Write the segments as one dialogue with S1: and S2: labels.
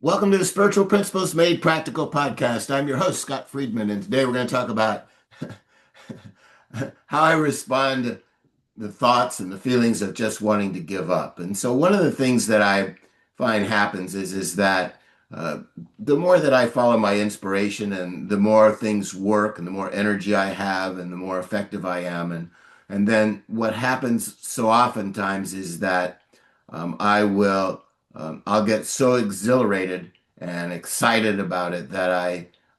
S1: Welcome to the Spiritual Principles Made Practical podcast. I'm your host, Scott Friedman, and today we're going to talk about how I respond to the thoughts and the feelings of just wanting to give up. And so, one of the things that I find happens is that uh, the more that I follow my inspiration, and the more things work, and the more energy I have, and the more effective I am, and then what happens so oftentimes is that I'll get so exhilarated and excited about it that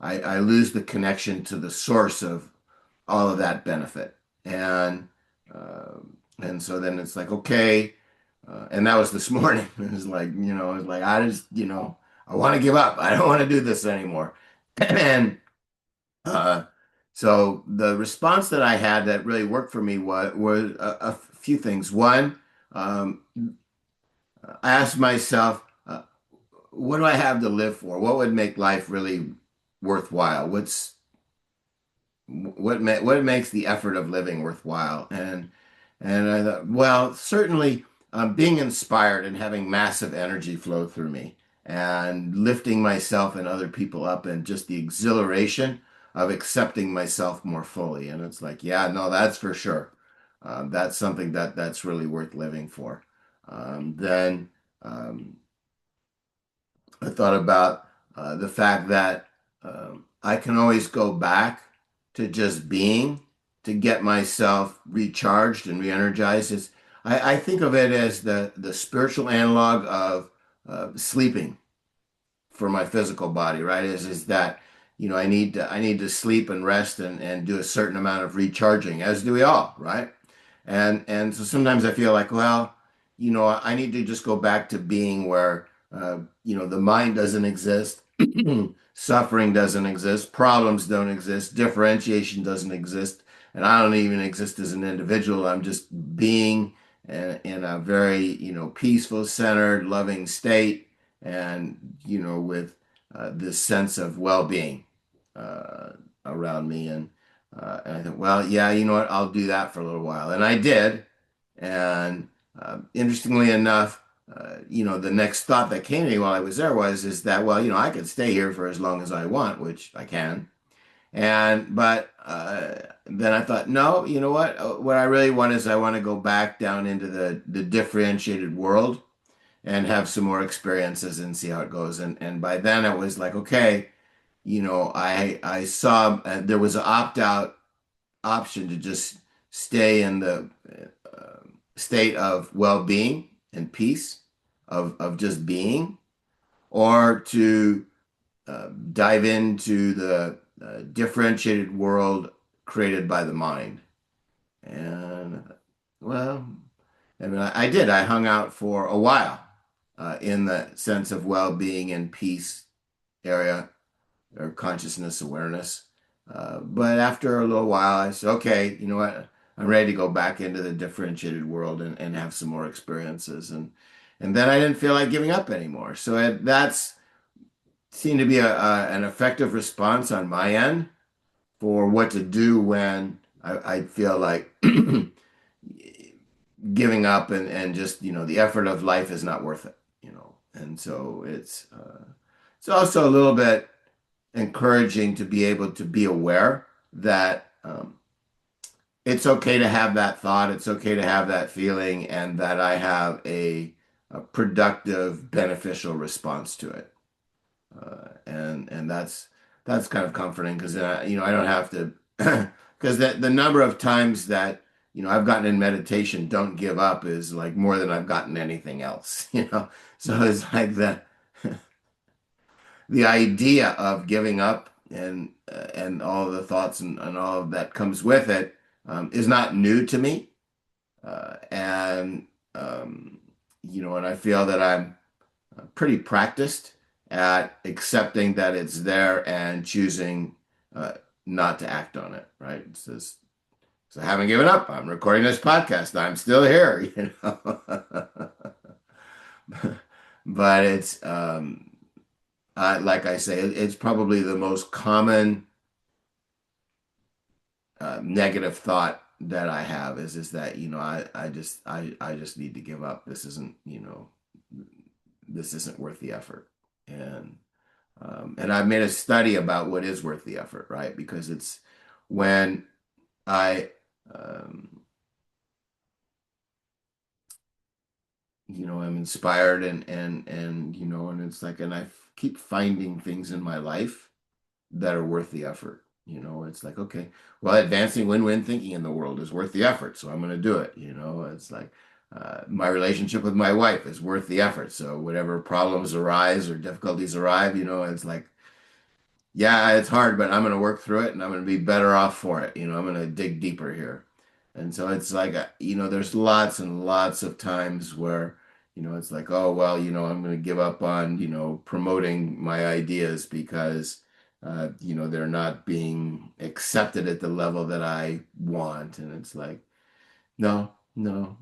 S1: I lose the connection to the source of all of that benefit. And uh, and so then it's like, okay, and that was this morning. It was like, it's like I just, I want to give up. I don't want to do this anymore. And uh, so the response that I had that really worked for me was a few things. One, um, I asked myself, what do I have to live for? What would make life really worthwhile? What makes the effort of living worthwhile? And I thought, well, certainly being inspired and having massive energy flow through me and lifting myself and other people up, and just the exhilaration of accepting myself more fully. And it's like, yeah, no, that's for sure. That's something that's really worth living for. Then um, I thought about the fact that I can always go back to just being to get myself recharged and re-energized. I think of it as the spiritual analog of sleeping for my physical body, right? Is that I need to sleep and rest and do a certain amount of recharging, as do we all, right? And so sometimes I feel like, well, I need to just go back to being where the mind doesn't exist, suffering doesn't exist, problems don't exist, differentiation doesn't exist, and I don't even exist as an individual. I'm just being in a very, peaceful, centered, loving state, and with this sense of well-being uh, around me. And I thought, well, yeah, you know what? I'll do that for a little while. And I did. And interestingly enough, the next thought that came to me while I was there is that, well, I could stay here for as long as I want, which I can. But then I thought, no, you know what? What I really want is I want to go back down into the differentiated world and have some more experiences and see how it goes. And by then it was like, okay, I saw there was an opt out option to just stay in the state of well being and peace, of just being, or to dive into the differentiated world created by the mind. And well, I mean, I did. I hung out for a while in the sense of well being and peace area, or consciousness awareness. But after a little while, I said, okay, you know what? I'm ready to go back into the differentiated world and have some more experiences. And then I didn't feel like giving up anymore. So that's seemed to be an effective response on my end for what to do when I feel like giving up, and just, the effort of life is not worth it. And so it's also a little bit encouraging to be able to be aware that it's okay to have that thought, it's okay to have that feeling, and that I have a productive, beneficial response to it. And that's kind of comforting, because I don't have to, because the number of times that I've gotten in meditation, don't give up, is like more than I've gotten anything else. So it's like the idea of giving up, and all of the thoughts, and all of that comes with it, is not new to me. And and I feel that I'm pretty practiced at accepting that it's there and choosing uh, not to act on it. Right? It's just, so I haven't given up. I'm recording this podcast. I'm still here. But it's like I say, it's probably the most common negative thought that I have is that I just need to give up. This isn't worth the effort. And I've made a study about what is worth the effort, right? Because it's when I, um, I'm inspired and it's like, and I keep finding things in my life that are worth the effort. It's like, okay, well, advancing win-win thinking in the world is worth the effort, so I'm going to do it. It's like my relationship with my wife is worth the effort. So whatever problems arise or difficulties arrive, it's like, yeah, it's hard, but I'm going to work through it and I'm going to be better off for it. I'm going to dig deeper here. And so it's like, there's lots and lots of times where, it's like, oh, well, I'm going to give up on, promoting my ideas because, they're not being accepted at the level that I want. And it's like, no, no,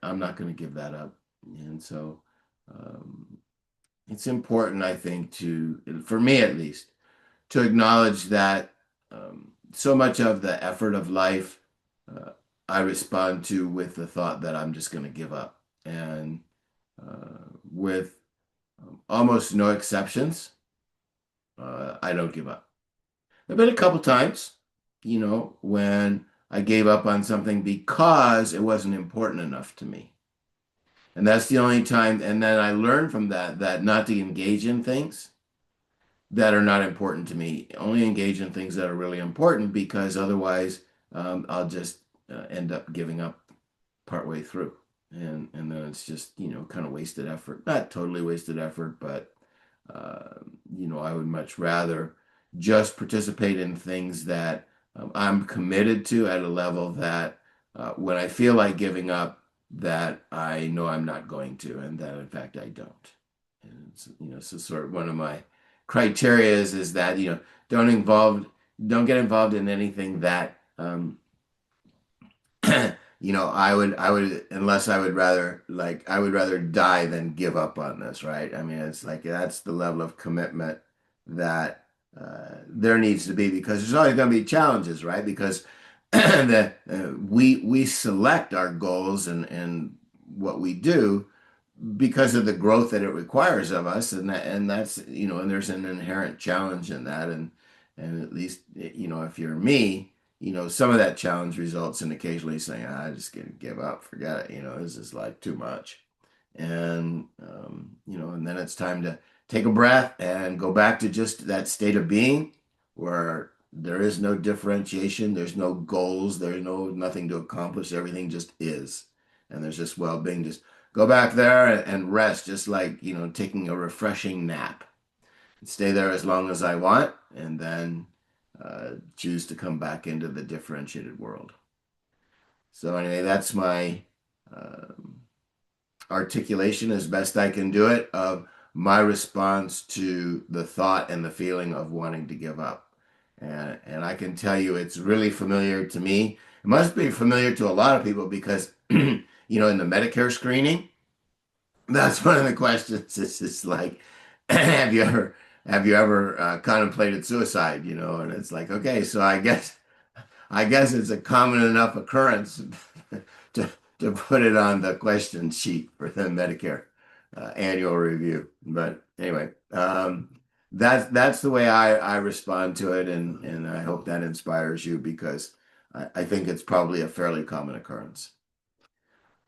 S1: I'm not going to give that up. And so, um, it's important, I think, for me at least, to acknowledge that so much of the effort of life uh, I respond to with the thought that I'm just going to give up. And with almost no exceptions, I don't give up. There have been a couple times, when I gave up on something because it wasn't important enough to me. And that's the only time. And then I learned from that not to engage in things that are not important to me. Only engage in things that are really important because otherwise I'll just end up giving up partway through. And then it's just, kind of wasted effort. Not totally wasted effort, but, uh, I would much rather just participate in things that I'm committed to at a level that when I feel like giving up, that I know I'm not going to, and that in fact I don't. And it's, so sort of one of my criteria is that, don't involve, don't get involved in anything that, unless I would rather, like, I would rather die than give up on this, right? I mean, it's like that's the level of commitment that there needs to be because there's always going to be challenges, right? Because we select our goals and what we do because of the growth that it requires of us, and that's and there's an inherent challenge in that, and at least if you're me, some of that challenge results in occasionally saying, I just gonna give up, forget it, this is like too much, and and then it's time to take a breath and go back to just that state of being where there is no differentiation, there's no goals, there's nothing to accomplish, everything just is, and there's just well-being. Just go back there and rest, just like, taking a refreshing nap. Stay there as long as I want, and then choose to come back into the differentiated world. So, anyway, that's my um articulation as best I can do it of my response to the thought and the feeling of wanting to give up. And I can tell you it's really familiar to me. It must be familiar to a lot of people because, in the Medicare screening, that's one of the questions. It's just like, have you ever contemplated suicide? And it's like, okay, so I guess it's a common enough occurrence to to put it on the question sheet for the Medicare annual review. But anyway, that's the way I respond to it, and I hope that inspires you because I think it's probably a fairly common occurrence.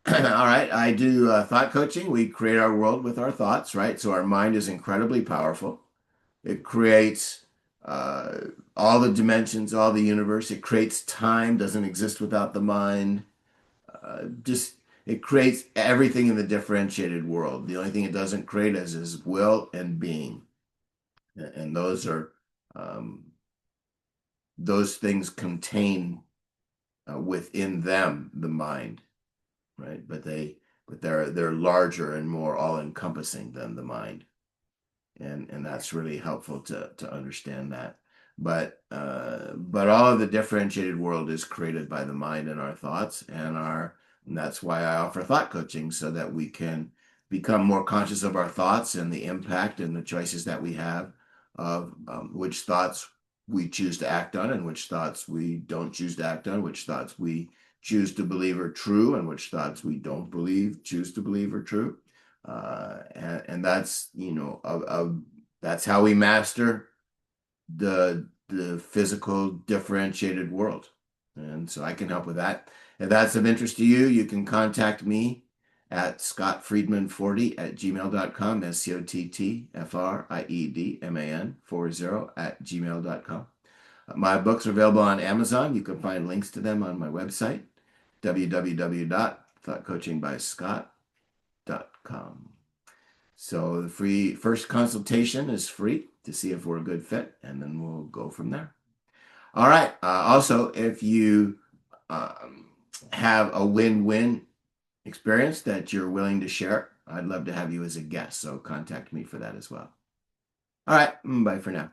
S1: All right, I do thought coaching. We create our world with our thoughts, right? So our mind is incredibly powerful. It creates uh, all the dimensions, all the universe. It creates time, doesn't exist without the mind. Just it creates everything in the differentiated world. The only thing it doesn't create is will and being, and um, those things contain within them the mind, right? But they're larger and more all encompassing than the mind. And that's really helpful to understand that. But all of the differentiated world is created by the mind and our thoughts and that's why I offer thought coaching so that we can become more conscious of our thoughts and the impact and the choices that we have of which thoughts we choose to act on and which thoughts we don't choose to act on, which thoughts we choose to believe are true and which thoughts we don't believe choose to believe are true. And that's, that's how we master the physical differentiated world. And so I can help with that. If that's of interest to you, you can contact me at scottfriedman40@gmail.com, SCOTTFRIEDMAN40 at gmail.com. My books are available on Amazon. You can find links to them on my website, www.thoughtcoachingbyscott.com. So the free first consultation is free to see if we're a good fit, and then we'll go from there. All right. Also, if you um, have a win-win experience that you're willing to share, I'd love to have you as a guest. So contact me for that as well. All right. Bye for now.